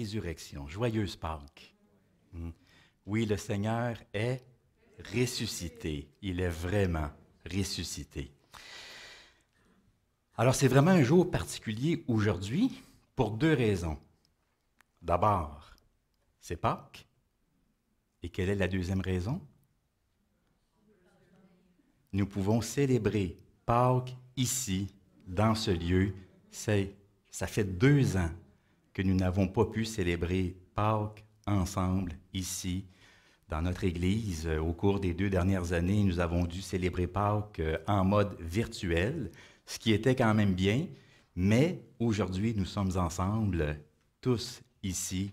résurrection. Joyeuse Pâques. Oui, le Seigneur est ressuscité. Il est vraiment ressuscité. Alors, c'est vraiment un jour particulier aujourd'hui pour deux raisons. D'abord, c'est Pâques. Et quelle est la deuxième raison? Nous pouvons célébrer Pâques ici, dans ce lieu. Ça fait 2 ans que nous n'avons pas pu célébrer Pâques ensemble ici, dans notre Église. Au cours des 2 dernières années, nous avons dû célébrer Pâques en mode virtuel, ce qui était quand même bien, mais aujourd'hui, nous sommes ensemble, tous ici.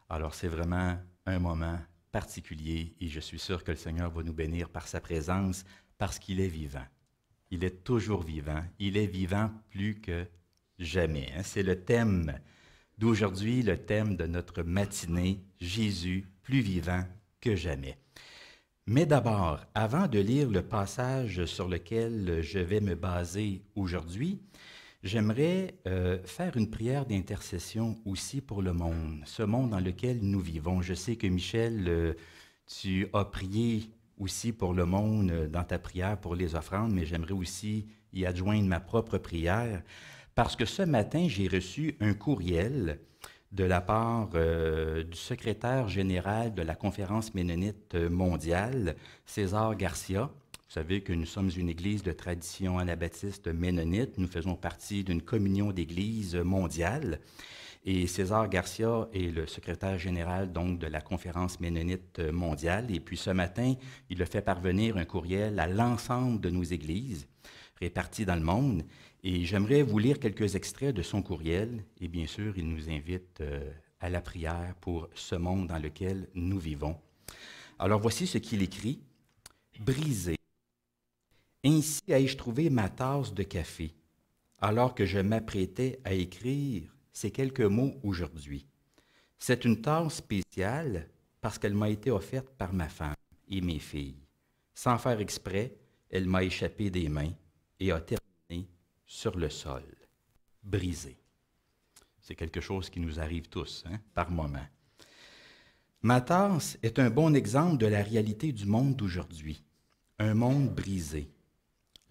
Alors, c'est vraiment un moment particulier et je suis sûr que le Seigneur va nous bénir par sa présence parce qu'il est vivant. Il est toujours vivant. Il est vivant plus que jamais. C'est le thème d'aujourd'hui, le thème de notre matinée, Jésus, plus vivant que jamais. Mais d'abord, avant de lire le passage sur lequel je vais me baser aujourd'hui, j'aimerais faire une prière d'intercession aussi pour le monde, ce monde dans lequel nous vivons. Je sais que Michel, tu as prié aussi pour le monde dans ta prière pour les offrandes, mais j'aimerais aussi y adjoindre ma propre prière, parce que ce matin, j'ai reçu un courriel de la part du secrétaire général de la Conférence ménonite mondiale, César Garcia. Vous savez que nous sommes une église de tradition anabaptiste ménonite. Nous faisons partie d'une communion d'églises mondiale. Et César Garcia est le secrétaire général donc, de la Conférence ménonite mondiale. Et puis ce matin, il a fait parvenir un courriel à l'ensemble de nos églises réparties dans le monde. Et j'aimerais vous lire quelques extraits de son courriel. Et bien sûr, il nous invite à la prière pour ce monde dans lequel nous vivons. Alors voici ce qu'il écrit. « Brisé. Ainsi ai-je trouvé ma tasse de café, alors que je m'apprêtais à écrire ces quelques mots aujourd'hui. C'est une tasse spéciale parce qu'elle m'a été offerte par ma femme et mes filles. Sans faire exprès, elle m'a échappé des mains et a terminé sur le sol, brisé. » C'est quelque chose qui nous arrive tous, par moments. Ma tasse est un bon exemple de la réalité du monde d'aujourd'hui. Un monde brisé.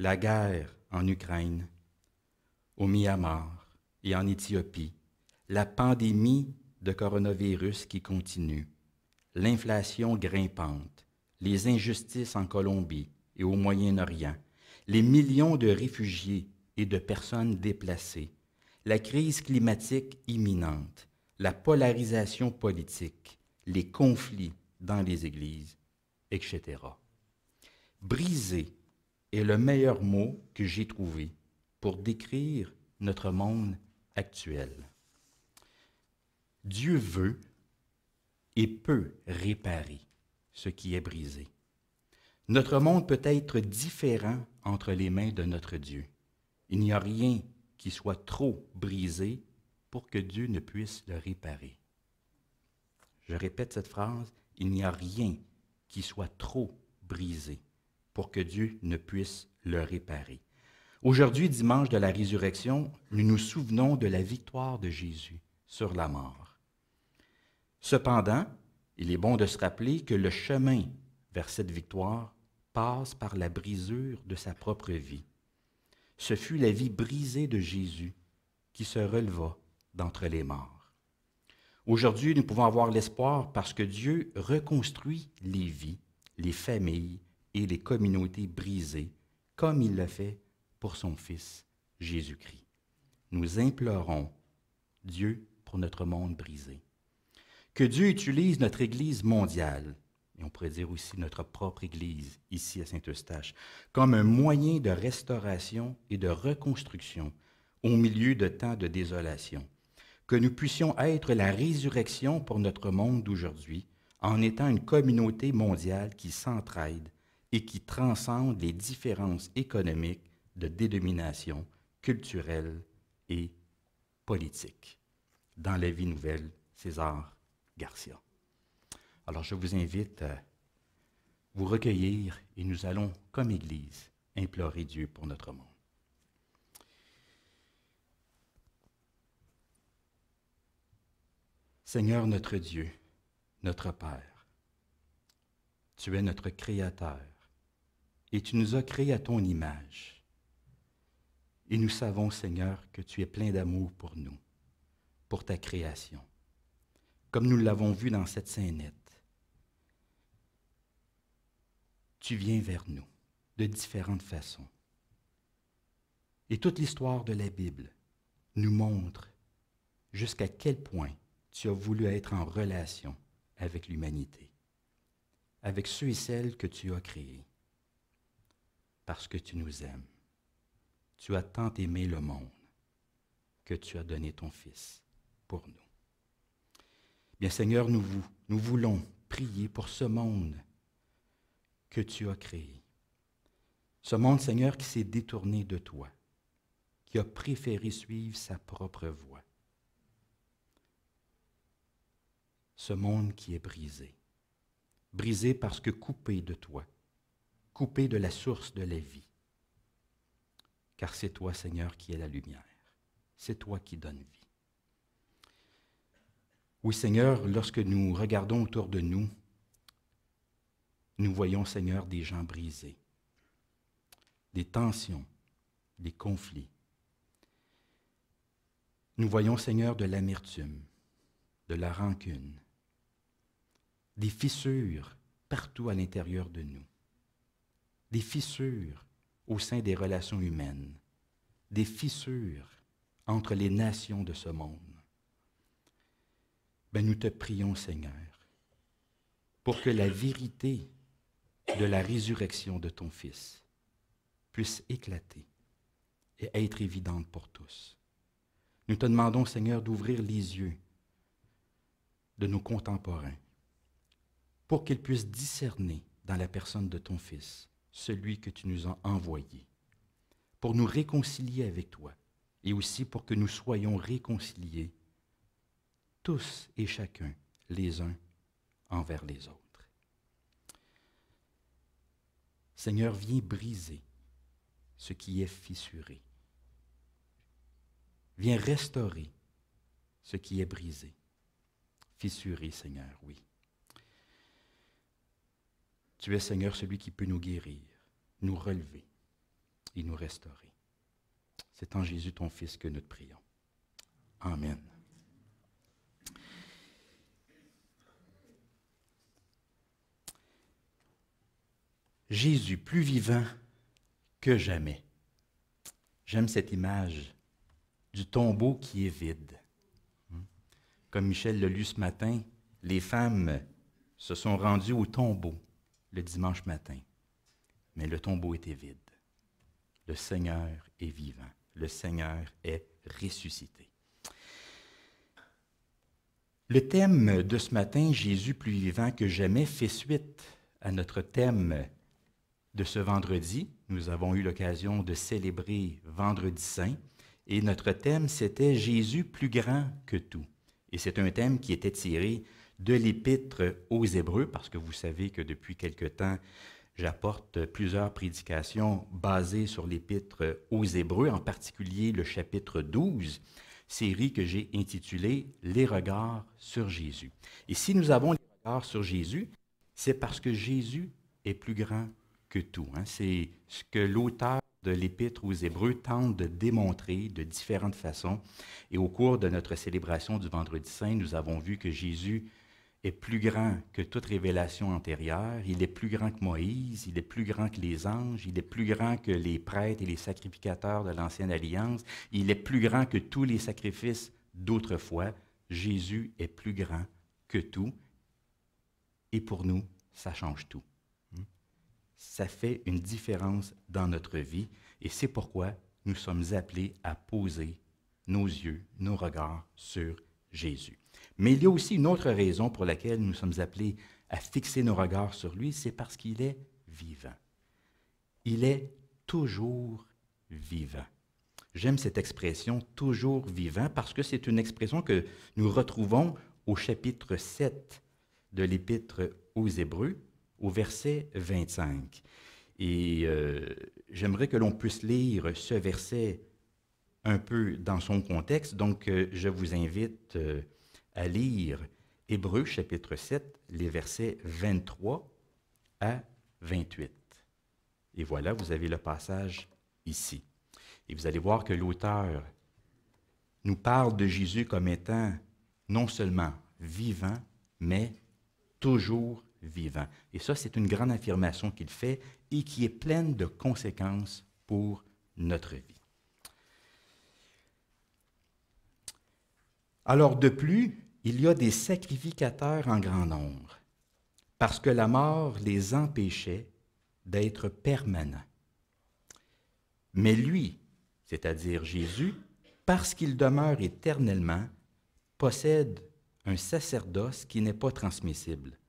La guerre en Ukraine, au Myanmar et en Éthiopie, la pandémie de coronavirus qui continue, l'inflation grimpante, les injustices en Colombie et au Moyen-Orient, les millions de réfugiés et de personnes déplacées, la crise climatique imminente, la polarisation politique, les conflits dans les églises, etc. Brisé est le meilleur mot que j'ai trouvé pour décrire notre monde actuel. Dieu veut et peut réparer ce qui est brisé. Notre monde peut être différent entre les mains de notre Dieu. Il n'y a rien qui soit trop brisé pour que Dieu ne puisse le réparer. Je répète cette phrase, il n'y a rien qui soit trop brisé pour que Dieu ne puisse le réparer. Aujourd'hui, dimanche de la résurrection, nous nous souvenons de la victoire de Jésus sur la mort. Cependant, il est bon de se rappeler que le chemin vers cette victoire passe par la brisure de sa propre vie. Ce fut la vie brisée de Jésus qui se releva d'entre les morts. Aujourd'hui, nous pouvons avoir l'espoir parce que Dieu reconstruit les vies, les familles et les communautés brisées, comme il l'a fait pour son Fils Jésus-Christ. Nous implorons Dieu pour notre monde brisé. Que Dieu utilise notre Église mondiale, et on pourrait dire aussi notre propre Église ici à Saint-Eustache, comme un moyen de restauration et de reconstruction au milieu de temps de désolation. Que nous puissions être la résurrection pour notre monde d'aujourd'hui en étant une communauté mondiale qui s'entraide et qui transcende les différences économiques, de dénomination, culturelle et politique. Dans la vie nouvelle, César Garcia. Alors je vous invite à vous recueillir et nous allons, comme Église, implorer Dieu pour notre monde. Seigneur notre Dieu, notre Père, tu es notre Créateur et tu nous as créés à ton image. Et nous savons, Seigneur, que tu es plein d'amour pour nous, pour ta création, comme nous l'avons vu dans cette scénette. Tu viens vers nous de différentes façons. Et toute l'histoire de la Bible nous montre jusqu'à quel point tu as voulu être en relation avec l'humanité, avec ceux et celles que tu as créés, parce que tu nous aimes. Tu as tant aimé le monde que tu as donné ton Fils pour nous. Bien, Seigneur, nous voulons prier pour ce monde que tu as créé. Ce monde, Seigneur, qui s'est détourné de toi, qui a préféré suivre sa propre voie. Ce monde qui est brisé. Brisé parce que coupé de toi, coupé de la source de la vie. Car c'est toi, Seigneur, qui es la lumière. C'est toi qui donnes vie. Oui, Seigneur, lorsque nous regardons autour de nous, nous voyons, Seigneur, des gens brisés, des tensions, des conflits. Nous voyons, Seigneur, de l'amertume, de la rancune, des fissures partout à l'intérieur de nous, des fissures au sein des relations humaines, des fissures entre les nations de ce monde. Ben, nous te prions, Seigneur, pour que la vérité de la résurrection de ton Fils puisse éclater et être évidente pour tous. Nous te demandons, Seigneur, d'ouvrir les yeux de nos contemporains pour qu'ils puissent discerner dans la personne de ton Fils celui que tu nous as envoyé, pour nous réconcilier avec toi et aussi pour que nous soyons réconciliés tous et chacun, les uns envers les autres. Seigneur, viens briser ce qui est fissuré. Viens restaurer ce qui est brisé. Fissuré, Seigneur, oui. Tu es, Seigneur, celui qui peut nous guérir, nous relever et nous restaurer. C'est en Jésus, ton Fils, que nous te prions. Amen. Jésus, plus vivant que jamais. J'aime cette image du tombeau qui est vide. Comme Michel l'a lu ce matin, les femmes se sont rendues au tombeau le dimanche matin, mais le tombeau était vide. Le Seigneur est vivant. Le Seigneur est ressuscité. Le thème de ce matin, Jésus plus vivant que jamais, fait suite à notre thème de ce vendredi. Nous avons eu l'occasion de célébrer Vendredi Saint et notre thème, c'était Jésus plus grand que tout. Et c'est un thème qui était tiré de l'Épître aux Hébreux, parce que vous savez que depuis quelque temps, j'apporte plusieurs prédications basées sur l'Épître aux Hébreux, en particulier le chapitre 12, série que j'ai intitulée « Les regards sur Jésus ». Et si nous avons les regards sur Jésus, c'est parce que Jésus est plus grand que tout. C'est ce que l'auteur de l'Épître aux Hébreux tente de démontrer de différentes façons. Et au cours de notre célébration du Vendredi Saint, nous avons vu que Jésus est plus grand que toute révélation antérieure, il est plus grand que Moïse, il est plus grand que les anges, il est plus grand que les prêtres et les sacrificateurs de l'Ancienne Alliance, il est plus grand que tous les sacrifices d'autrefois. Jésus est plus grand que tout, et pour nous, ça change tout. Ça fait une différence dans notre vie, et c'est pourquoi nous sommes appelés à poser nos yeux, nos regards sur Jésus. Mais il y a aussi une autre raison pour laquelle nous sommes appelés à fixer nos regards sur lui, c'est parce qu'il est vivant. Il est toujours vivant. J'aime cette expression « toujours vivant » parce que c'est une expression que nous retrouvons au chapitre 7 de l'Épître aux Hébreux, au verset 25. Et j'aimerais que l'on puisse lire ce verset un peu dans son contexte, donc je vous invite à lire Hébreux chapitre 7, les versets 23 à 28. Et voilà, vous avez le passage ici. Et vous allez voir que l'auteur nous parle de Jésus comme étant non seulement vivant, mais toujours vivant. Et ça, c'est une grande affirmation qu'il fait et qui est pleine de conséquences pour notre vie. Alors de plus, il y a des sacrificateurs en grand nombre, parce que la mort les empêchait d'être permanents. Mais lui, c'est-à-dire Jésus, parce qu'il demeure éternellement, possède un sacerdoce qui n'est pas transmissible.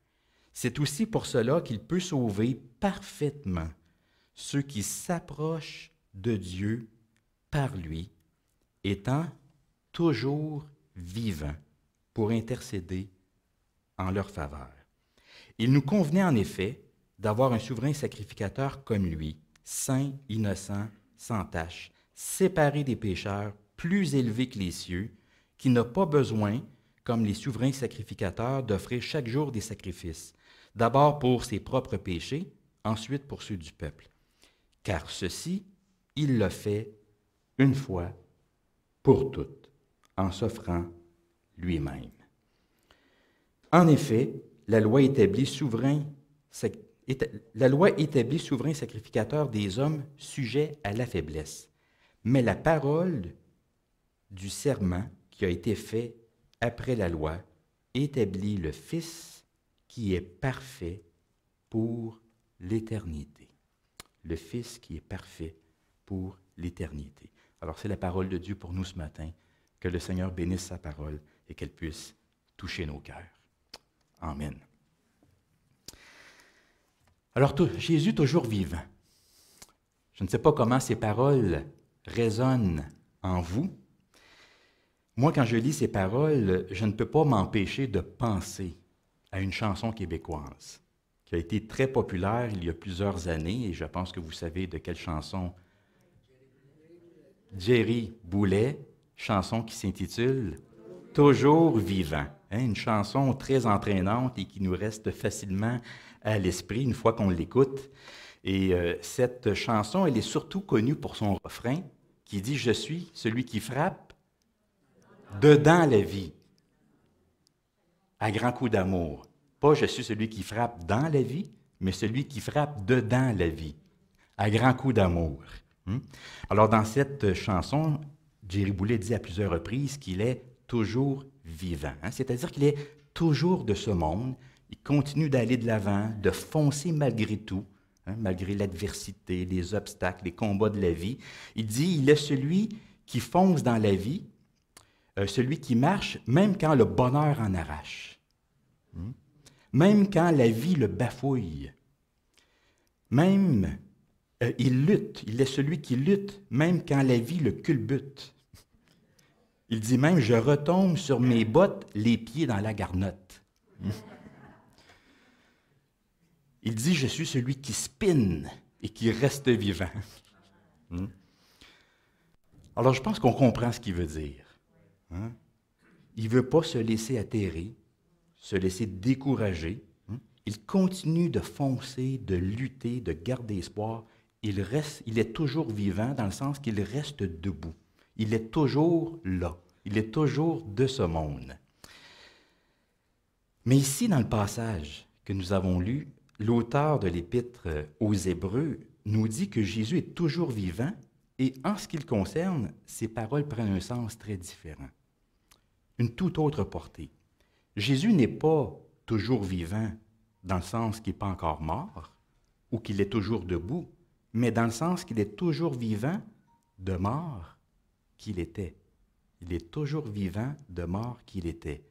C'est aussi pour cela qu'il peut sauver parfaitement ceux qui s'approchent de Dieu par lui, étant toujours vivant pour intercéder en leur faveur. Il nous convenait en effet d'avoir un souverain sacrificateur comme lui, saint, innocent, sans tache, séparé des pécheurs, plus élevé que les cieux, qui n'a pas besoin, comme les souverains sacrificateurs, d'offrir chaque jour des sacrifices, d'abord pour ses propres péchés, ensuite pour ceux du peuple. Car ceci, il l'a fait une fois pour toutes, en s'offrant lui-même. En effet, la loi établit souverain sacrificateur des hommes sujets à la faiblesse. Mais la parole du serment qui a été fait après la loi établit le Fils qui est parfait pour l'éternité. Le Fils qui est parfait pour l'éternité. Alors c'est la parole de Dieu pour nous ce matin. Que le Seigneur bénisse sa parole et qu'elle puisse toucher nos cœurs. Amen. Alors, Jésus toujours vivant. Je ne sais pas comment ces paroles résonnent en vous. Moi, quand je lis ces paroles, je ne peux pas m'empêcher de penser à une chanson québécoise qui a été très populaire il y a plusieurs années, et je pense que vous savez de quelle chanson. Jerry Boulet, chanson qui s'intitule « Toujours vivant ». Une chanson très entraînante et qui nous reste facilement à l'esprit une fois qu'on l'écoute. Et cette chanson, elle est surtout connue pour son refrain qui dit « Je suis celui qui frappe dedans la vie, à grands coups d'amour ». Pas « Je suis celui qui frappe dans la vie », mais celui qui frappe dedans la vie, à grands coups d'amour. Alors dans cette chanson, Jerry Boulet dit à plusieurs reprises qu'il est toujours vivant. C'est-à-dire qu'il est toujours de ce monde. Il continue d'aller de l'avant, de foncer malgré tout, malgré l'adversité, les obstacles, les combats de la vie. Il dit, il est celui qui fonce dans la vie, celui qui marche même quand le bonheur en arrache, même quand la vie le bafouille, même il lutte, il est celui qui lutte même quand la vie le culbute. Il dit même, je retombe sur mes bottes, les pieds dans la garnotte. Il dit, je suis celui qui spinne et qui reste vivant. Alors, je pense qu'on comprend ce qu'il veut dire. Il ne veut pas se laisser atterrer, se laisser décourager. Il continue de foncer, de lutter, de garder espoir. Il est toujours vivant dans le sens qu'il reste debout. Il est toujours là. Il est toujours de ce monde. Mais ici, dans le passage que nous avons lu, l'auteur de l'Épître aux Hébreux nous dit que Jésus est toujours vivant et en ce qui le concerne, ses paroles prennent un sens très différent, une toute autre portée. Jésus n'est pas toujours vivant dans le sens qu'il n'est pas encore mort ou qu'il est toujours debout, mais dans le sens qu'il est toujours vivant de mort qu'il était. Il est toujours vivant de mort qu'il était.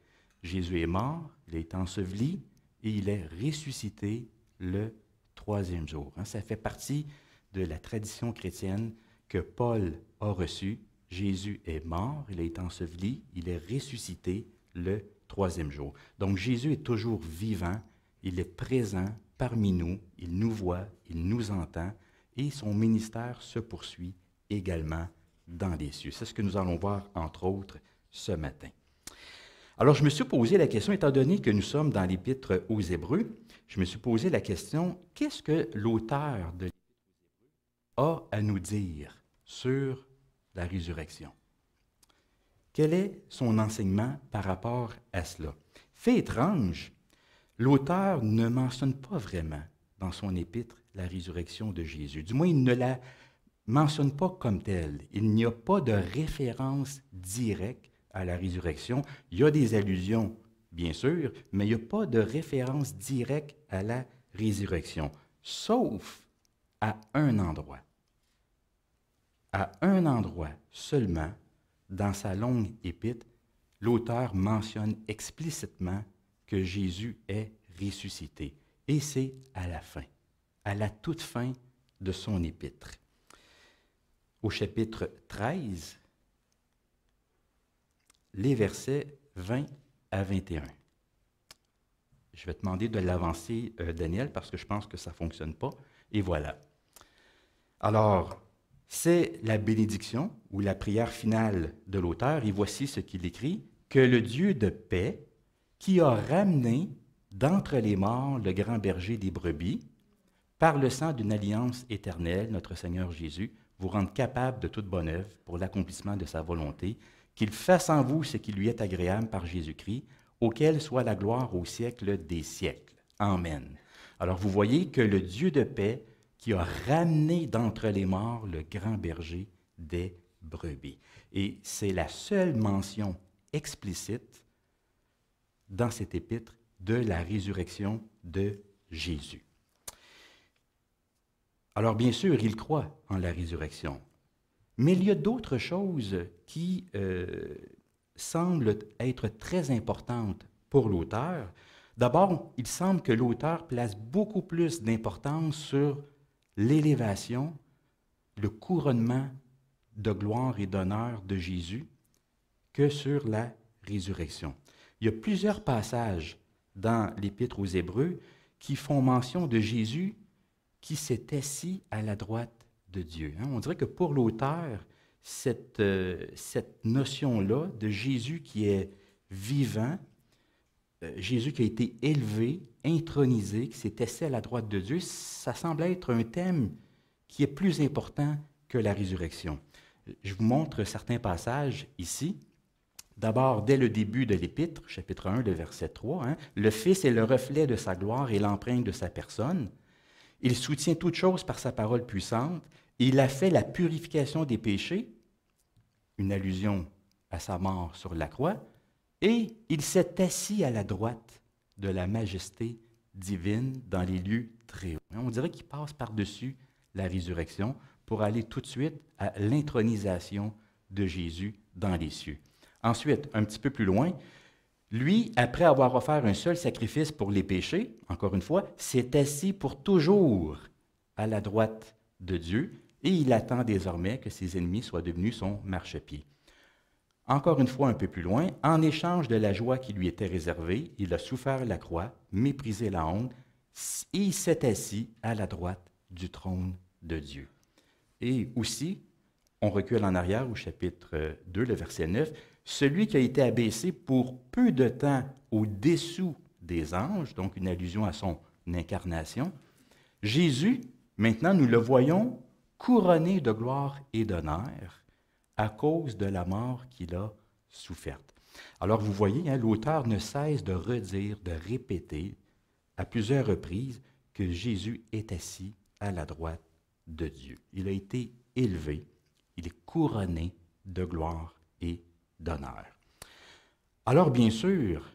Jésus est mort, il a été enseveli et il est ressuscité le troisième jour. Ça fait partie de la tradition chrétienne que Paul a reçue. Jésus est mort, il a été enseveli, il est ressuscité le troisième jour. Donc Jésus est toujours vivant, il est présent parmi nous, il nous voit, il nous entend et son ministère se poursuit également dans les cieux. C'est ce que nous allons voir, entre autres, ce matin. Alors, je me suis posé la question, étant donné que nous sommes dans l'Épître aux Hébreux, je me suis posé la question, qu'est-ce que l'auteur de l'Épître a à nous dire sur la résurrection? Quel est son enseignement par rapport à cela? Fait étrange, l'auteur ne mentionne pas vraiment dans son épître la résurrection de Jésus. Du moins, il ne la mentionne pas comme telle. Il n'y a pas de référence directe à la résurrection. Il y a des allusions, bien sûr, mais il n'y a pas de référence directe à la résurrection, sauf à un endroit. À un endroit seulement, dans sa longue épître, l'auteur mentionne explicitement que Jésus est ressuscité. Et c'est à la fin, à la toute fin de son épître. Au chapitre 13, les versets 20 à 21. Je vais te demander de l'avancer, Daniel, parce que je pense que ça ne fonctionne pas. Et voilà. Alors, c'est la bénédiction ou la prière finale de l'auteur, et voici ce qu'il écrit, « Que le Dieu de paix, qui a ramené d'entre les morts le grand berger des brebis, par le sang d'une alliance éternelle, notre Seigneur Jésus, vous rende capable de toute bonne œuvre pour l'accomplissement de sa volonté, qu'il fasse en vous ce qui lui est agréable par Jésus-Christ, auquel soit la gloire au siècle des siècles. Amen. » Alors vous voyez que le Dieu de paix qui a ramené d'entre les morts le grand berger des brebis. Et c'est la seule mention explicite dans cet épître de la résurrection de Jésus. Alors bien sûr, il croit en la résurrection, mais il y a d'autres choses qui semblent être très importantes pour l'auteur. D'abord, il semble que l'auteur place beaucoup plus d'importance sur l'élévation, le couronnement de gloire et d'honneur de Jésus que sur la résurrection. Il y a plusieurs passages dans l'Épître aux Hébreux qui font mention de Jésus qui s'est assis à la droite de Dieu. On dirait que pour l'auteur, cette notion-là de Jésus qui est vivant, Jésus qui a été élevé, intronisé, qui s'est assis à la droite de Dieu, ça semble être un thème qui est plus important que la résurrection. Je vous montre certains passages ici. D'abord, dès le début de l'Épître, chapitre 1, le verset 3, le Fils est le reflet de sa gloire et l'empreinte de sa personne. Il soutient toutes choses par sa parole puissante. Il a fait la purification des péchés, une allusion à sa mort sur la croix, et il s'est assis à la droite de la majesté divine dans les lieux très hauts. On dirait qu'il passe par-dessus la résurrection pour aller tout de suite à l'intronisation de Jésus dans les cieux. Ensuite, un petit peu plus loin, lui, après avoir offert un seul sacrifice pour les péchés, encore une fois, s'est assis pour toujours à la droite de Dieu et il attend désormais que ses ennemis soient devenus son marchepied. Encore une fois, un peu plus loin, en échange de la joie qui lui était réservée, il a souffert la croix, méprisé la honte, et il s'est assis à la droite du trône de Dieu. Et aussi, on recule en arrière au chapitre 2, le verset 9, celui qui a été abaissé pour peu de temps au-dessous des anges, donc une allusion à son incarnation, Jésus, maintenant nous le voyons couronné de gloire et d'honneur à cause de la mort qu'il a soufferte. Alors vous voyez, l'auteur ne cesse de redire, de répéter à plusieurs reprises que Jésus est assis à la droite de Dieu. Il a été élevé, il est couronné de gloire et d'honneur. Alors bien sûr,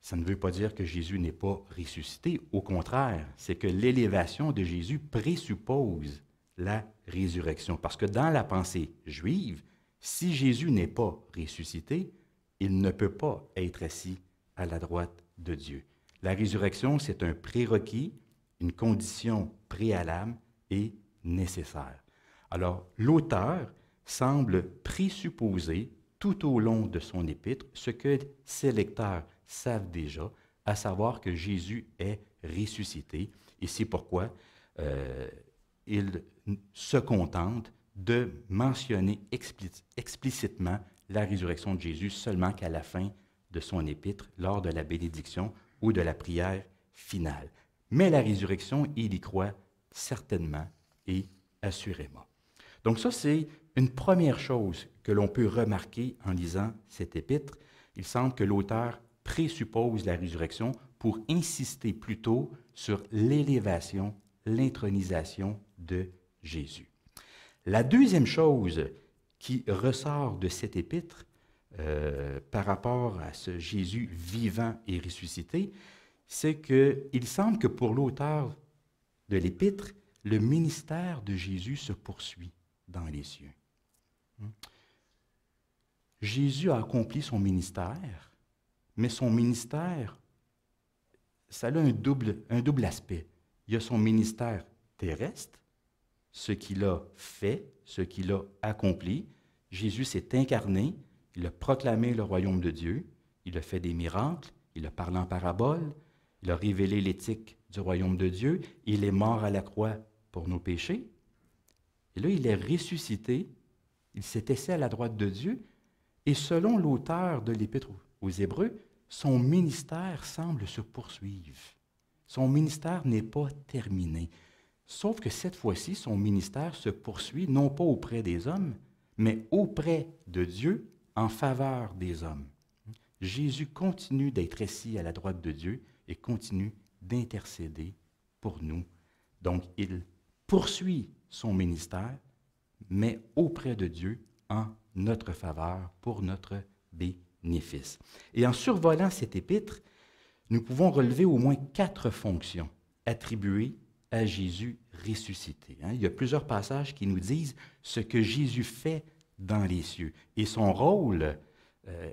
ça ne veut pas dire que Jésus n'est pas ressuscité. Au contraire, c'est que l'élévation de Jésus présuppose la résurrection. Parce que dans la pensée juive, si Jésus n'est pas ressuscité, il ne peut pas être assis à la droite de Dieu. La résurrection, c'est un prérequis, une condition préalable et nécessaire. Alors, l'auteur semble présupposer tout au long de son épître ce que ses lecteurs savent déjà, à savoir que Jésus est ressuscité. Et c'est pourquoi il se contente de mentionner explicitement la résurrection de Jésus seulement qu'à la fin de son épître lors de la bénédiction ou de la prière finale. Mais la résurrection, il y croit certainement et assurément. Donc ça, c'est une première chose que l'on peut remarquer en lisant cet épître. Il semble que l'auteur présuppose la résurrection pour insister plutôt sur l'élévation, l'intronisation de Jésus. La deuxième chose qui ressort de cet épître par rapport à ce Jésus vivant et ressuscité, c'est qu'il semble que pour l'auteur de l'épître, le ministère de Jésus se poursuit dans les cieux. Jésus a accompli son ministère, mais son ministère, ça a un double aspect. Il y a son ministère terrestre, ce qu'il a fait, ce qu'il a accompli. Jésus s'est incarné, il a proclamé le royaume de Dieu, il a fait des miracles, il a parlé en parabole, il a révélé l'éthique du royaume de Dieu, il est mort à la croix pour nos péchés. Et là, il est ressuscité, il s'est assis à la droite de Dieu, et selon l'auteur de l'Épître aux Hébreux, son ministère semble se poursuivre. Son ministère n'est pas terminé. Sauf que cette fois-ci, son ministère se poursuit non pas auprès des hommes, mais auprès de Dieu en faveur des hommes. Jésus continue d'être assis à la droite de Dieu et continue d'intercéder pour nous. Donc, il poursuit son ministère, mais auprès de Dieu en notre faveur, pour notre bénéfice. Et en survolant cet épître, nous pouvons relever au moins 4 fonctions attribuées à Jésus ressuscité. Il y a plusieurs passages qui nous disent ce que Jésus fait dans les cieux. Et son rôle,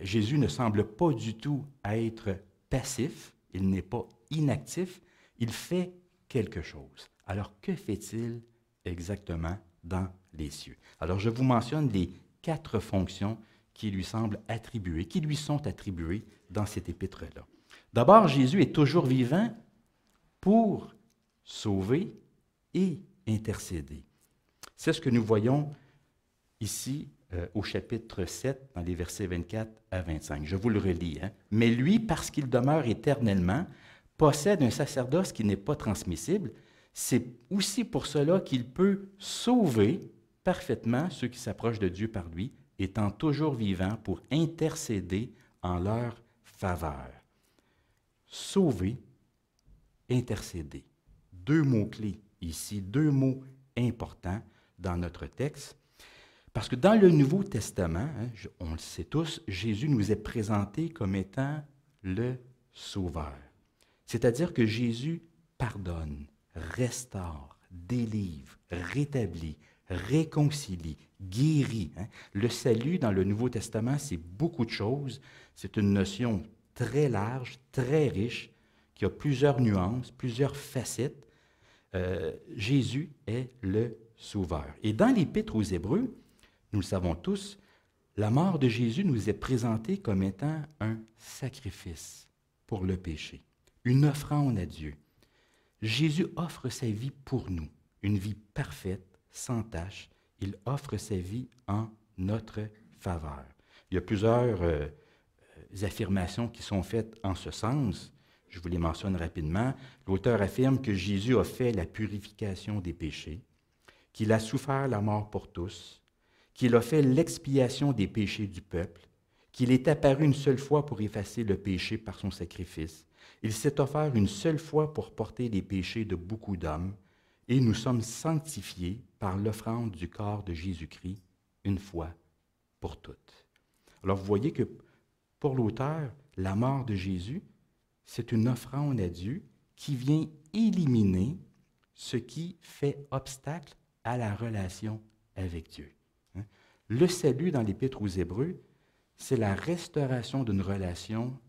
Jésus ne semble pas du tout être passif, il n'est pas inactif, il fait quelque chose. Alors, que fait-il exactement dans les cieux? Alors, je vous mentionne les 4 fonctions qui lui semblent attribuées, qui lui sont attribuées dans cet épître-là. D'abord, Jésus est toujours vivant pour sauver et intercéder. C'est ce que nous voyons ici au chapitre 7, dans les versets 24 à 25. Je vous le relis. Mais lui, parce qu'il demeure éternellement, possède un sacerdoce qui n'est pas transmissible. C'est aussi pour cela qu'il peut sauver parfaitement ceux qui s'approchent de Dieu par lui, étant toujours vivant pour intercéder en leur faveur. Sauver, intercéder. 2 mots-clés ici, 2 mots importants dans notre texte. Parce que dans le Nouveau Testament, on le sait tous, Jésus nous est présenté comme étant le Sauveur. C'est-à-dire que Jésus pardonne, restaure, délivre, rétablit, réconcilie, guérit. Le salut dans le Nouveau Testament, c'est beaucoup de choses. C'est une notion très large, très riche, qui a plusieurs nuances, plusieurs facettes. Jésus est le Sauveur. Et dans l'Épître aux Hébreux, nous le savons tous, la mort de Jésus nous est présentée comme étant un sacrifice pour le péché, une offrande à Dieu. Jésus offre sa vie pour nous, une vie parfaite, sans tache. Il offre sa vie en notre faveur. Il y a plusieurs affirmations qui sont faites en ce sens. Je vous les mentionne rapidement. L'auteur affirme que Jésus a fait la purification des péchés, qu'il a souffert la mort pour tous, qu'il a fait l'expiation des péchés du peuple, qu'il est apparu une seule fois pour effacer le péché par son sacrifice. Il s'est offert une seule fois pour porter les péchés de beaucoup d'hommes, et nous sommes sanctifiés par l'offrande du corps de Jésus-Christ une fois pour toutes. Alors vous voyez que pour l'auteur, la mort de Jésus, c'est une offrande à Dieu qui vient éliminer ce qui fait obstacle à la relation avec Dieu. Le salut dans l'Épître aux Hébreux, c'est la restauration d'une relation,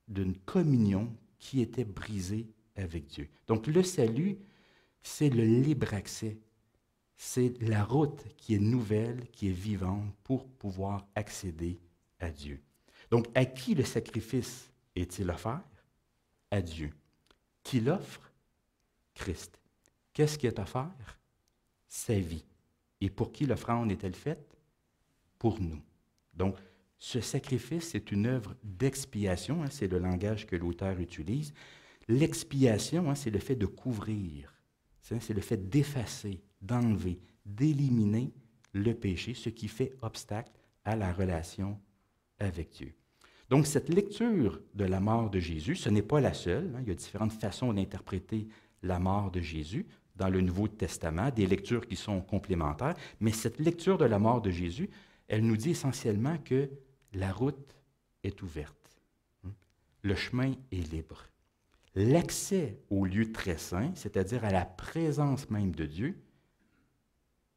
d'une communion qui était brisée avec Dieu. Donc le salut, c'est le libre accès. C'est la route qui est nouvelle, qui est vivante pour pouvoir accéder à Dieu. Donc à qui le sacrifice est-il offert? À Dieu. Qui l'offre? Christ. Qu'est-ce qui est offert? Sa vie. Et pour qui l'offrande est-elle faite? Pour nous. Donc, Ce sacrifice, c'est une œuvre d'expiation, hein, c'est le langage que l'auteur utilise. L'expiation, hein, c'est le fait de couvrir, c'est le fait d'effacer, d'enlever, d'éliminer le péché, ce qui fait obstacle à la relation avec Dieu. Donc, cette lecture de la mort de Jésus, ce n'est pas la seule. Hein, il y a différentes façons d'interpréter la mort de Jésus dans le Nouveau Testament, des lectures qui sont complémentaires, mais cette lecture de la mort de Jésus, elle nous dit essentiellement que la route est ouverte. Le chemin est libre. L'accès au lieu très saint, c'est-à-dire à la présence même de Dieu,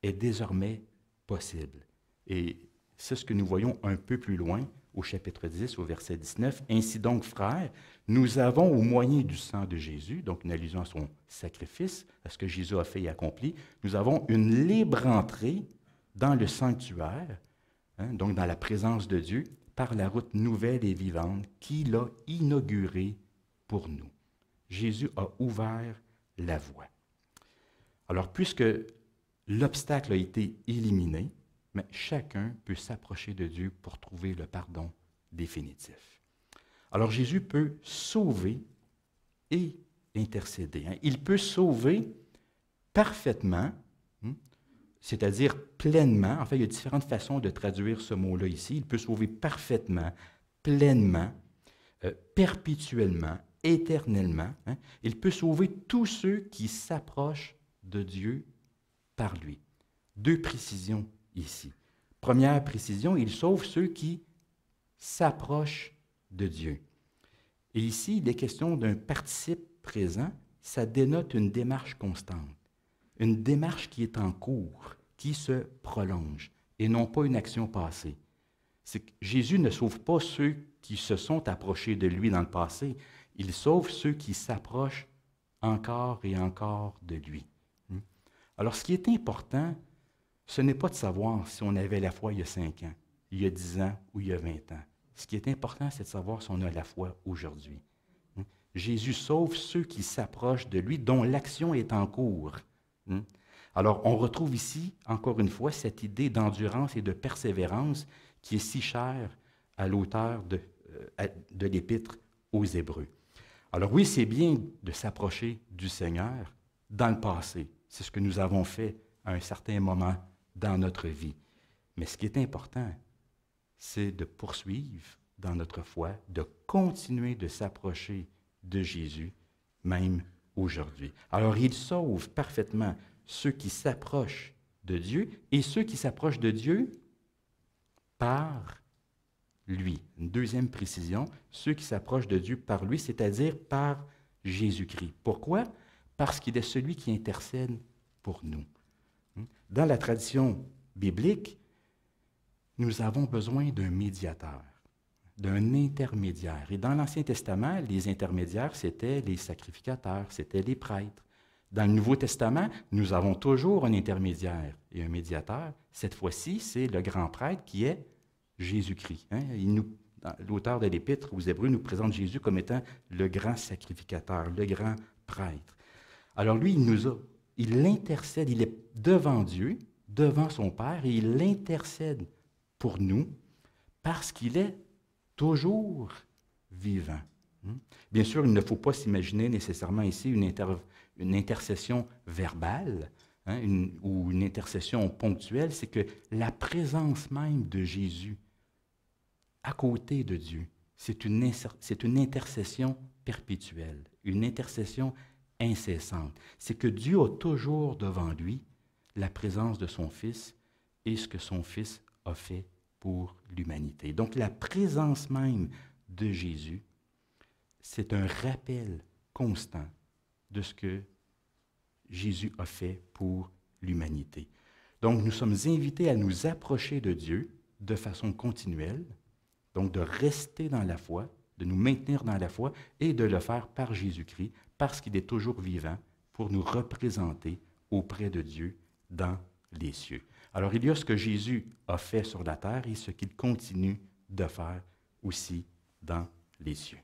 est désormais possible. Et c'est ce que nous voyons un peu plus loin au chapitre 10, au verset 19. « Ainsi donc, frères, nous avons au moyen du sang de Jésus, donc une allusion à son sacrifice, à ce que Jésus a fait et accompli, nous avons une libre entrée dans le sanctuaire, hein, donc dans la présence de Dieu, par la route nouvelle et vivante qu'il a inaugurée pour nous. » Jésus a ouvert la voie. Alors, puisque l'obstacle a été éliminé, mais chacun peut s'approcher de Dieu pour trouver le pardon définitif. Alors, Jésus peut sauver et intercéder. Hein. Il peut sauver parfaitement, c'est-à-dire pleinement. En fait, il y a différentes façons de traduire ce mot-là ici. Il peut sauver parfaitement, pleinement, perpétuellement, éternellement. Hein. Il peut sauver tous ceux qui s'approchent de Dieu par lui. Deux précisions ici. Première précision, il sauve ceux qui s'approchent de Dieu. Et ici, il est question d'un participe présent, ça dénote une démarche constante, une démarche qui est en cours, qui se prolonge, et non pas une action passée. C'est que Jésus ne sauve pas ceux qui se sont approchés de lui dans le passé, il sauve ceux qui s'approchent encore et encore de lui. Alors, ce qui est important, ce n'est pas de savoir si on avait la foi il y a 5 ans, il y a 10 ans ou il y a 20 ans. Ce qui est important, c'est de savoir si on a la foi aujourd'hui. Jésus sauve ceux qui s'approchent de lui, dont l'action est en cours. Alors, on retrouve ici, encore une fois, cette idée d'endurance et de persévérance qui est si chère à l'auteur de l'Épître aux Hébreux. Alors oui, c'est bien de s'approcher du Seigneur dans le passé. C'est ce que nous avons fait à un certain moment dans notre vie. Mais ce qui est important, c'est de poursuivre dans notre foi, de continuer de s'approcher de Jésus, même aujourd'hui. Alors, il sauve parfaitement ceux qui s'approchent de Dieu et ceux qui s'approchent de Dieu par lui. Une deuxième précision, ceux qui s'approchent de Dieu par lui, c'est-à-dire par Jésus-Christ. Pourquoi? Parce qu'il est celui qui intercède pour nous. Dans la tradition biblique, nous avons besoin d'un médiateur, d'un intermédiaire. Et dans l'Ancien Testament, les intermédiaires, c'était les sacrificateurs, c'était les prêtres. Dans le Nouveau Testament, nous avons toujours un intermédiaire et un médiateur. Cette fois-ci, c'est le grand prêtre qui est Jésus-Christ. Hein? L'auteur de l'Épître aux Hébreux nous présente Jésus comme étant le grand sacrificateur, le grand prêtre. Alors lui, il intercède, il est devant Dieu, devant son Père, et il intercède pour nous parce qu'il est toujours vivant. Bien sûr, il ne faut pas s'imaginer nécessairement ici une intercession verbale ou une intercession ponctuelle, c'est que la présence même de Jésus à côté de Dieu, c'est une intercession perpétuelle, une intercession incessante. C'est que Dieu a toujours devant lui la présence de son Fils et ce que son Fils a fait pour l'humanité. Donc la présence même de Jésus, c'est un rappel constant de ce que Jésus a fait pour l'humanité. Donc nous sommes invités à nous approcher de Dieu de façon continuelle, donc de rester dans la foi, de nous maintenir dans la foi et de le faire par Jésus-Christ, parce qu'il est toujours vivant pour nous représenter auprès de Dieu dans les cieux. Alors il y a ce que Jésus a fait sur la terre et ce qu'il continue de faire aussi dans les cieux.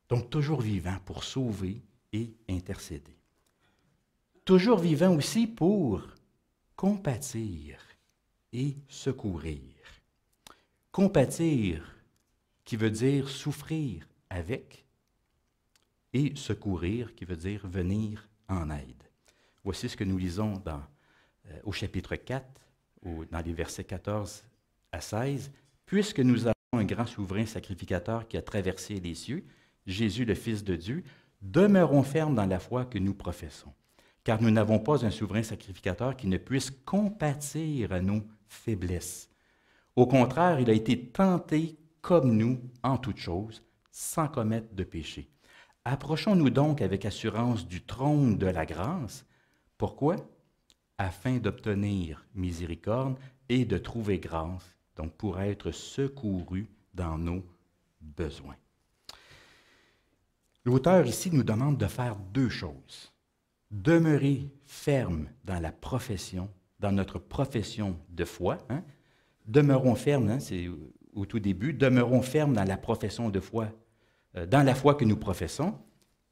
Donc toujours vivant pour sauver et intercéder. Toujours vivant aussi pour compatir et secourir. Compatir, qui veut dire souffrir avec, et secourir, qui veut dire venir en aide. Voici ce que nous lisons au chapitre 4, dans les versets 14 à 16. « Puisque nous avons un grand souverain sacrificateur qui a traversé les cieux, Jésus le Fils de Dieu, demeurons fermes dans la foi que nous professons. Car nous n'avons pas un souverain sacrificateur qui ne puisse compatir à nos faiblesses. Au contraire, il a été tenté comme nous en toutes choses, sans commettre de péché. Approchons-nous donc avec assurance du trône de la grâce. Pourquoi? Afin d'obtenir miséricorde et de trouver grâce, donc pour être secourus dans nos besoins. » L'auteur ici nous demande de faire deux choses. Demeurer ferme dans la profession, dans notre profession de foi. Demeurons fermes, c'est au tout début, demeurons fermes dans la profession de foi, dans la foi que nous professons.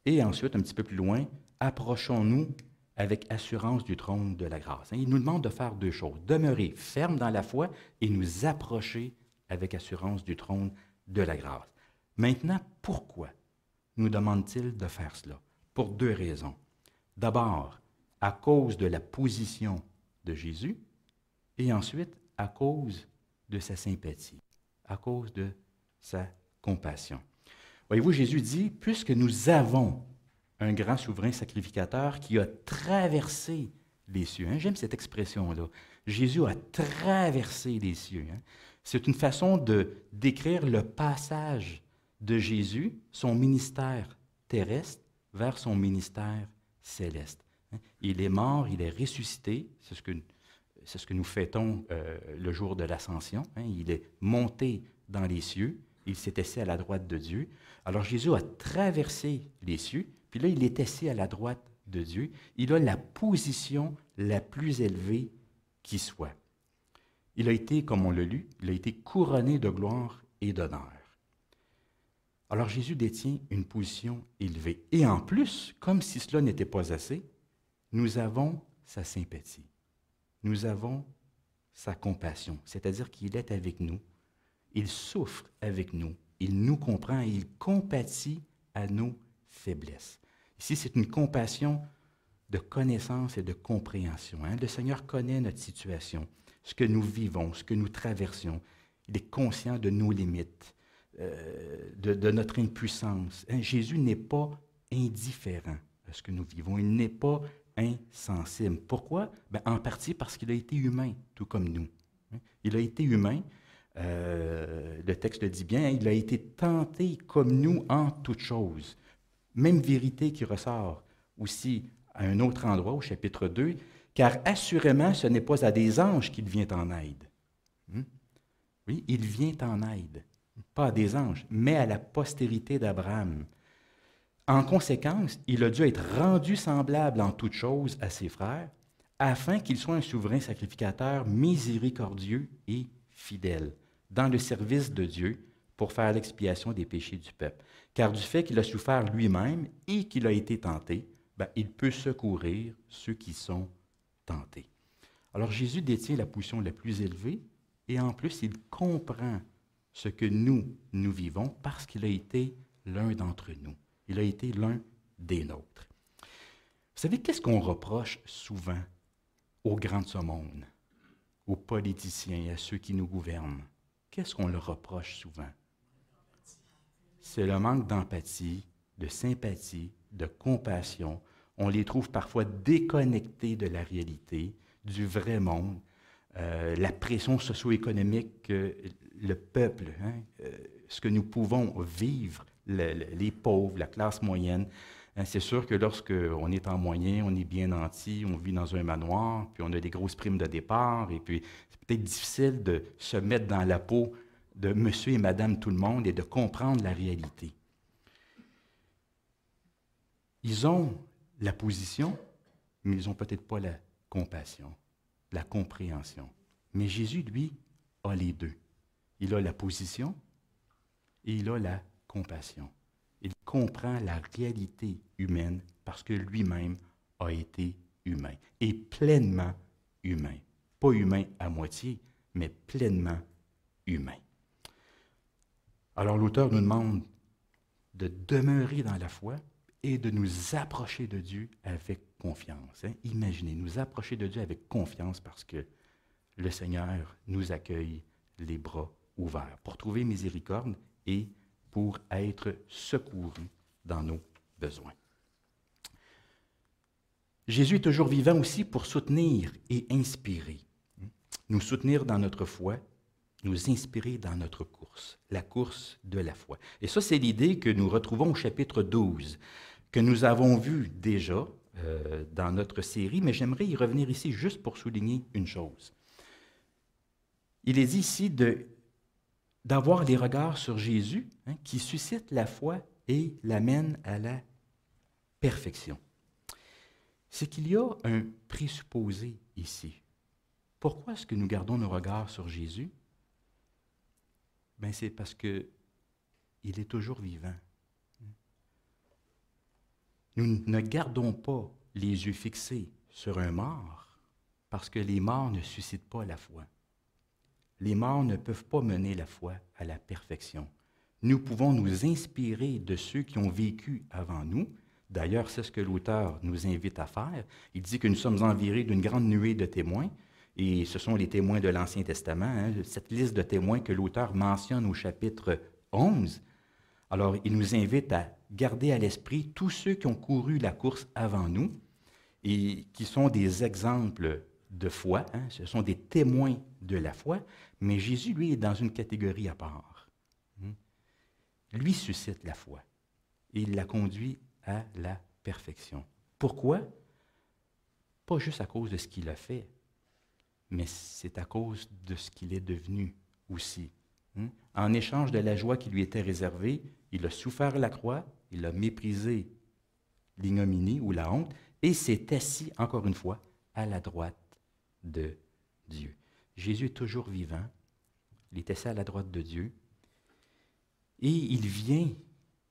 Et ensuite, un petit peu plus loin, approchons-nous avec assurance du trône de la grâce. Il nous demande de faire deux choses. Demeurer ferme dans la foi et nous approcher avec assurance du trône de la grâce. Maintenant, pourquoi nous demande-t-il de faire cela? Pour deux raisons. D'abord, à cause de la position de Jésus, et ensuite, à cause de sa sympathie, à cause de sa compassion. Voyez-vous, Jésus dit, puisque nous avons un grand souverain sacrificateur qui a traversé les cieux. J'aime cette expression-là. Jésus a traversé les cieux. C'est une façon de décrire le passage de Jésus, son ministère terrestre, vers son ministère céleste. Il est mort, il est ressuscité, c'est ce que nous fêtons le jour de l'Ascension. Il est monté dans les cieux, il s'est assis à la droite de Dieu. Alors Jésus a traversé les cieux, puis là il est assis à la droite de Dieu. Il a la position la plus élevée qui soit. Il a été, comme on l'a lu, il a été couronné de gloire et d'honneur. Alors Jésus détient une position élevée. Et en plus, comme si cela n'était pas assez, nous avons sa sympathie. Nous avons sa compassion, c'est-à-dire qu'il est avec nous, il souffre avec nous, il nous comprend et il compatit à nos faiblesses. Ici, c'est une compassion de connaissance et de compréhension. Le Seigneur connaît notre situation, ce que nous vivons, ce que nous traversons. Il est conscient de nos limites, de notre impuissance. Jésus n'est pas indifférent à ce que nous vivons. Il n'est pas insensible. Pourquoi? En partie parce qu'il a été humain, tout comme nous. Il a été humain. Le texte le dit bien, il a été tenté comme nous en toutes choses. Même vérité qui ressort aussi à un autre endroit, au chapitre 2, car assurément, ce n'est pas à des anges qu'il vient en aide. Oui, il vient en aide, pas à des anges, mais à la postérité d'Abraham. En conséquence, il a dû être rendu semblable en toutes choses à ses frères, afin qu'il soit un souverain sacrificateur miséricordieux et fidèle, dans le service de Dieu, pour faire l'expiation des péchés du peuple. Car du fait qu'il a souffert lui-même et qu'il a été tenté, il peut secourir ceux qui sont tentés. Alors Jésus détient la position la plus élevée et en plus il comprend ce que nous vivons parce qu'il a été l'un d'entre nous. Il a été l'un des nôtres. Vous savez, qu'est-ce qu'on reproche souvent aux grands de ce monde, aux politiciens et à ceux qui nous gouvernent? Qu'est-ce qu'on leur reproche souvent? C'est le manque d'empathie, de sympathie, de compassion. On les trouve parfois déconnectés de la réalité, du vrai monde, la pression socio-économique que le peuple, ce que nous pouvons vivre, les pauvres, la classe moyenne. C'est sûr que lorsqu'on est en moyen, on est bien nanti, on vit dans un manoir, puis on a des grosses primes de départ, et puis c'est peut-être difficile de se mettre dans la peau de monsieur et madame tout le monde et de comprendre la réalité. Ils ont la position, mais ils n'ont peut-être pas la compassion, la compréhension. Mais Jésus, lui, a les deux. Il a la position et il a la compassion. Il comprend la réalité humaine parce que lui-même a été humain et pleinement humain. Pas humain à moitié, mais pleinement humain. Alors l'auteur nous demande de demeurer dans la foi et de nous approcher de Dieu avec confiance. Hein? Imaginez, nous approcher de Dieu avec confiance parce que le Seigneur nous accueille les bras ouverts pour trouver miséricorde et pour être secourus dans nos besoins. Jésus est toujours vivant aussi pour soutenir et inspirer. Nous soutenir dans notre foi, nous inspirer dans notre course, la course de la foi. Et ça, c'est l'idée que nous retrouvons au chapitre 12, que nous avons vu déjà dans notre série, mais j'aimerais y revenir ici juste pour souligner une chose. Il est dit ici d'avoir les regards sur Jésus, hein, qui suscite la foi et l'amène à la perfection. C'est qu'il y a un présupposé ici. Pourquoi est-ce que nous gardons nos regards sur Jésus? Bien, c'est parce qu'il est toujours vivant. Nous ne gardons pas les yeux fixés sur un mort parce que les morts ne suscitent pas la foi. Les morts ne peuvent pas mener la foi à la perfection. Nous pouvons nous inspirer de ceux qui ont vécu avant nous. D'ailleurs, c'est ce que l'auteur nous invite à faire. Il dit que nous sommes environnés d'une grande nuée de témoins, et ce sont les témoins de l'Ancien Testament, hein, cette liste de témoins que l'auteur mentionne au chapitre 11. Alors, il nous invite à garder à l'esprit tous ceux qui ont couru la course avant nous et qui sont des exemples de foi, hein, ce sont des témoins de la foi, mais Jésus, lui, est dans une catégorie à part. Lui suscite la foi et il la conduit à la perfection. Pourquoi? Pas juste à cause de ce qu'il a fait, mais c'est à cause de ce qu'il est devenu aussi. En échange de la joie qui lui était réservée, il a souffert la croix, il a méprisé l'ignominie ou la honte, et s'est assis, encore une fois, à la droite de Dieu. Jésus est toujours vivant, il est assis à la droite de Dieu, et il vient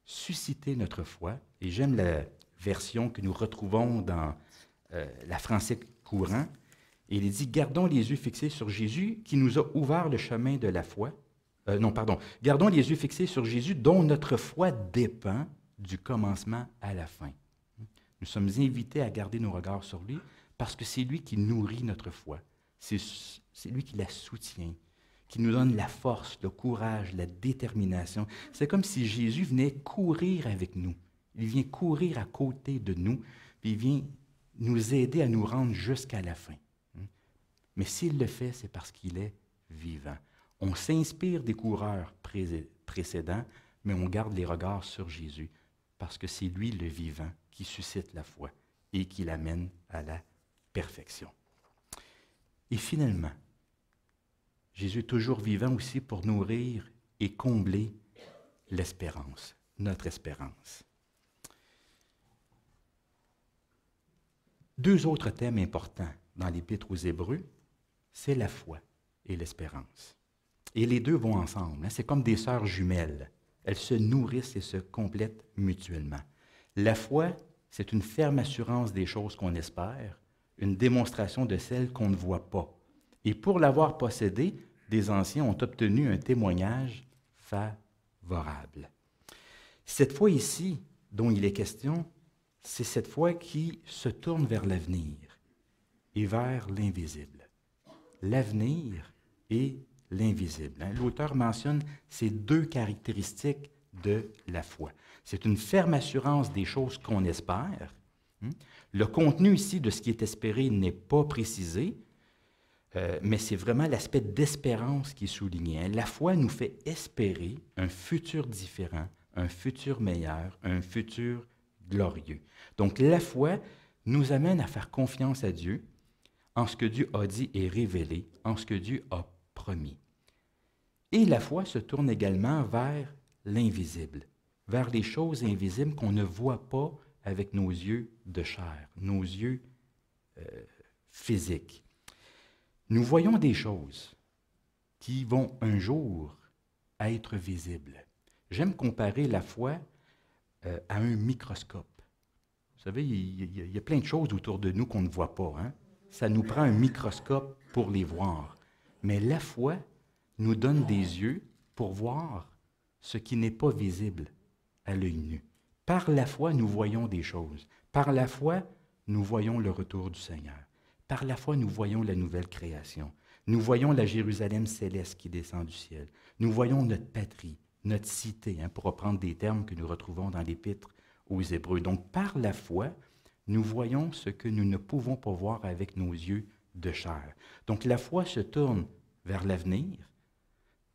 susciter notre foi. Et j'aime la version que nous retrouvons dans la français courant. Et il est dit, gardons les yeux fixés sur Jésus qui nous a ouvert le chemin de la foi. Gardons les yeux fixés sur Jésus dont notre foi dépend du commencement à la fin. Nous sommes invités à garder nos regards sur lui parce que c'est lui qui nourrit notre foi. C'est lui qui la soutient, qui nous donne la force, le courage, la détermination. C'est comme si Jésus venait courir avec nous. Il vient courir à côté de nous, puis il vient nous aider à nous rendre jusqu'à la fin. Mais s'il le fait, c'est parce qu'il est vivant. On s'inspire des coureurs précédents, mais on garde les regards sur Jésus, parce que c'est lui le vivant qui suscite la foi et qui l'amène à la perfection. Et finalement, Jésus est toujours vivant aussi pour nourrir et combler l'espérance, notre espérance. Deux autres thèmes importants dans l'Épître aux Hébreux, c'est la foi et l'espérance. Et les deux vont ensemble, hein? C'est comme des sœurs jumelles. Elles se nourrissent et se complètent mutuellement. La foi, c'est une ferme assurance des choses qu'on espère, une démonstration de celles qu'on ne voit pas. Et pour l'avoir possédée, des anciens ont obtenu un témoignage favorable. Cette foi ici, dont il est question, c'est cette foi qui se tourne vers l'avenir et vers l'invisible. L'avenir et l'invisible. L'auteur mentionne ces deux caractéristiques de la foi. C'est une ferme assurance des choses qu'on espère. Le contenu ici de ce qui est espéré n'est pas précisé, mais c'est vraiment l'aspect d'espérance qui est souligné. La foi nous fait espérer un futur différent, un futur meilleur, un futur glorieux. Donc la foi nous amène à faire confiance à Dieu en ce que Dieu a dit et révélé, en ce que Dieu a promis. Et la foi se tourne également vers l'invisible, vers les choses invisibles qu'on ne voit pas avec nos yeux de chair, nos yeux physiques. Nous voyons des choses qui vont un jour être visibles. J'aime comparer la foi à un microscope. Vous savez, il y a plein de choses autour de nous qu'on ne voit pas. Hein? Ça nous prend un microscope pour les voir. Mais la foi nous donne des yeux pour voir ce qui n'est pas visible à l'œil nu. Par la foi, nous voyons des choses. Par la foi, nous voyons le retour du Seigneur. Par la foi, nous voyons la nouvelle création. Nous voyons la Jérusalem céleste qui descend du ciel. Nous voyons notre patrie, notre cité, pour reprendre des termes que nous retrouvons dans l'Épître aux Hébreux. Donc, par la foi, nous voyons ce que nous ne pouvons pas voir avec nos yeux de chair. Donc, la foi se tourne vers l'avenir,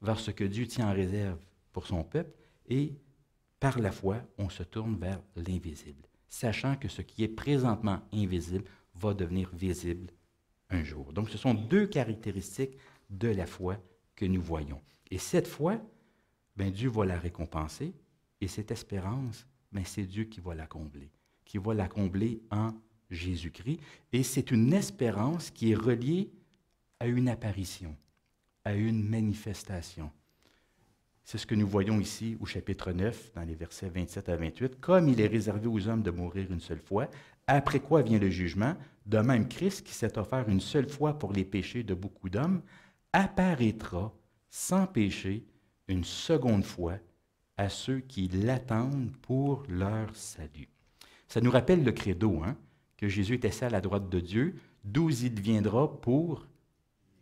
vers ce que Dieu tient en réserve pour son peuple, et par la foi, on se tourne vers l'invisible, sachant que ce qui est présentement invisible va devenir visible un jour. Donc, ce sont deux caractéristiques de la foi que nous voyons. Et cette foi, Dieu va la récompenser, et cette espérance, c'est Dieu qui va la combler en Jésus-Christ. Et c'est une espérance qui est reliée à une apparition, à une manifestation. C'est ce que nous voyons ici au chapitre 9, dans les versets 27 à 28. « Comme il est réservé aux hommes de mourir une seule fois, après quoi vient le jugement, de même Christ, qui s'est offert une seule fois pour les péchés de beaucoup d'hommes, apparaîtra sans péché une seconde fois à ceux qui l'attendent pour leur salut. » Ça nous rappelle le credo, que Jésus est assis à la droite de Dieu, d'où il viendra pour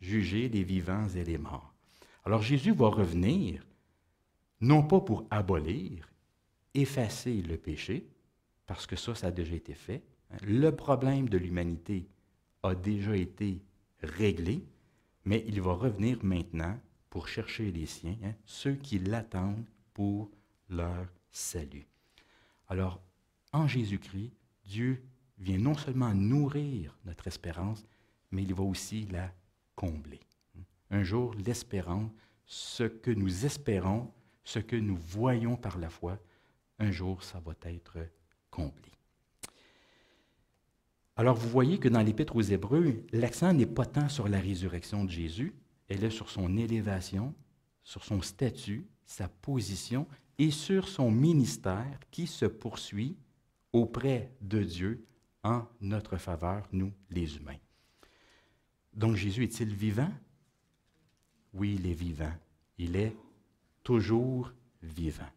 juger les vivants et les morts. Alors Jésus va revenir, non pas pour abolir, effacer le péché, parce que ça a déjà été fait. Le problème de l'humanité a déjà été réglé, mais il va revenir maintenant pour chercher les siens, ceux qui l'attendent pour leur salut. Alors, en Jésus-Christ, Dieu vient non seulement nourrir notre espérance, mais il va aussi la combler. Un jour, l'espérance, ce que nous espérons, ce que nous voyons par la foi, un jour, ça va être comblé. Alors, vous voyez que dans l'Épître aux Hébreux, l'accent n'est pas tant sur la résurrection de Jésus, elle est sur son élévation, sur son statut, sa position et sur son ministère qui se poursuit auprès de Dieu en notre faveur, nous, les humains. Donc, Jésus est-il vivant? Oui, il est vivant. Il est toujours vivant.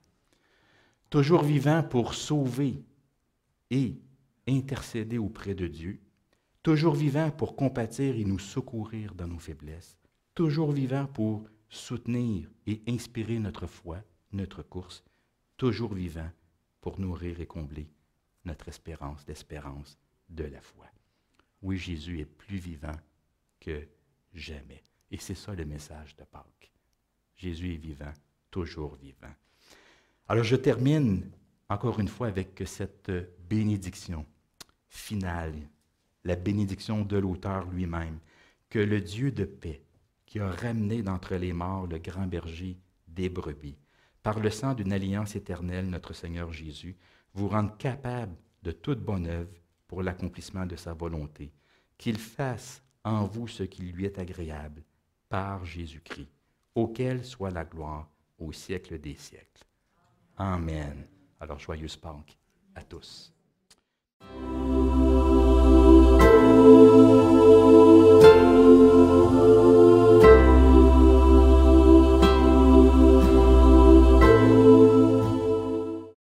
Toujours vivant pour sauver et intercéder auprès de Dieu. Toujours vivant pour compatir et nous secourir dans nos faiblesses. Toujours vivant pour soutenir et inspirer notre foi, notre course. Toujours vivant pour nourrir et combler notre espérance, l'espérance de la foi. Oui, Jésus est plus vivant que jamais. Et c'est ça le message de Pâques. Jésus est vivant, toujours vivant. Alors je termine encore une fois avec cette bénédiction finale, la bénédiction de l'auteur lui-même, que le Dieu de paix, qui a ramené d'entre les morts le grand berger des brebis, par le sang d'une alliance éternelle, notre Seigneur Jésus, vous rende capable de toute bonne œuvre pour l'accomplissement de sa volonté, qu'il fasse en vous ce qui lui est agréable, par Jésus-Christ, auquel soit la gloire au siècle des siècles. Amen. Alors, joyeuse Pâques à tous.